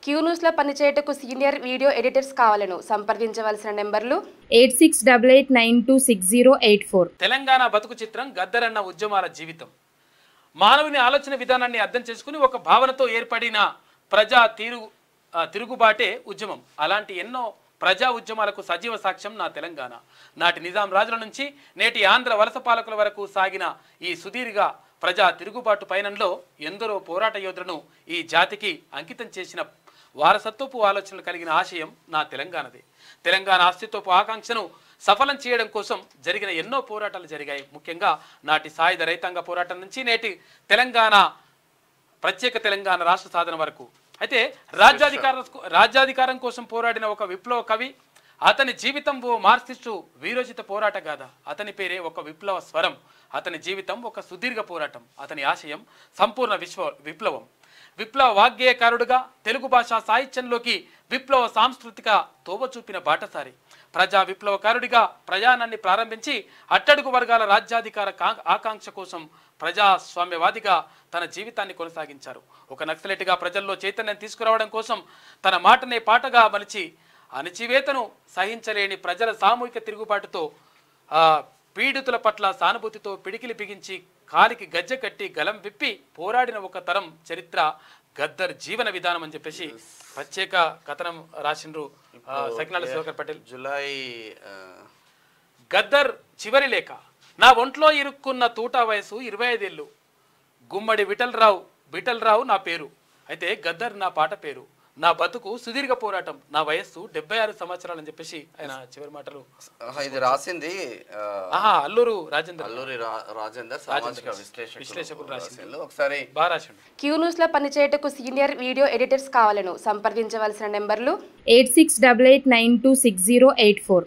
Q news లో పనిచేయటకు senior video editors కావాలను సంప్రదించవలసిన నెంబర్లు 8688926084. తెలంగాణ బతుకు చిత్రం గద్దరన్న ఉద్యమాల జీవితం. మానవుని ఆలోచన విధానాన్ని అర్థం చేసుకుని ఒక భావనతో ఏర్పడిన ప్రజా తిరుగుబాటే ఉద్యమం. అలాంటి ఎన్నో ప్రజా ఉద్యమాలకు సజీవ సాక్ష్యం నా తెలంగాణ. నాటి నిజాం రాజుల నుంచి నేటి ఆంధ్ర వలస పాలకుల వరకు సాగిన ఈ సుదీర్ఘ ప్రజా తిరుగుబాటు పయనంలో ఎందరో పోరాట యోధులను ఈ జాతికి అంకితం చేసిన వారసత్వపు ఆలోచనలు కలిగిన ఆశయం నా తెలంగాణదే. తెలంగాణ అస్తిత్వపు ఆకాంక్షను సఫలం చేయడం కోసం జరిగిన ఎన్నో పోరాటాలు జరిగాయి. ముఖ్యంగా నాటి సాయుధ రైతాంగ పోరాటం నుంచి నేటి ప్రత్యేక తెలంగాణ రాష్ట్ర సాధన వరకు. అయితే రాజ్యాధికారం కోసం పోరాడిన ఒక విప్లవ కవి, అతని జీవితం ఓ మార్క్సిస్టు వీరోచిత పోరాట గాథ. అతని పేరే ఒక విప్లవ స్వరం. అతని జీవితం ఒక సుదీర్ఘ పోరాటం. అతని ఆశయం సంపూర్ణ విప్లవం. విప్లవ వాగ్గేయకారుడుగా తెలుగు భాషా సాహిత్యంలోకి విప్లవ సాంస్కృతిక తోవ చూపిన బాటసారి. ప్రజా విప్లవకారుడిగా ప్రయాణాన్ని ప్రారంభించి అట్టడుగు వర్గాల రాజ్యాధికార ఆకాంక్ష కోసం ప్రజాస్వామ్యవాదిగా తన జీవితాన్ని కొనసాగించారు. ఒక నక్సలెట్గా ప్రజల్లో చైతన్యం తీసుకురావడం కోసం తన మాటనే పాటగా మలిచి అణచివేతను సహించలేని ప్రజల సామూహిక తిరుగుబాటుతో పీడితుల పట్ల సానుభూతితో పిడికిలి బిగించి కాలికి గజ్జె కట్టి గలం విప్పి పోరాడిన ఒక తరం చరిత్ర గద్దర్ జీవన విధానం అని చెప్పేసి ప్రత్యేక కథనం రాసిండ్రు సకినాల శివకర్ పటేల్. జూలై గద్దర్ చివరి లేఖ. నా ఒంట్లో ఇరుక్కున్న తూటా వయసు 25 ఏళ్ళు. గుమ్మడి విఠలరావు నా పేరు. అయితే గద్దర్ నా పాట పేరు. నా బతుకు సుదీర్ఘ పోరాటం. నా వయస్సు 76 సంవత్సరాలు అని చెప్పేసి ఆయన చివరి మాటలు. ఇది రాసింది అల్లూరి రాజేందర్ సామాజిక విశ్లేషకులు రాసింది. ఒకసారి బాగా రాసిండు. క్యూ న్యూస్ లో పనిచేయటకు సీనియర్ వీడియో ఎడిటర్స్ కావాలను సంప్రదించవలసిన నెంబర్లు 8688926084.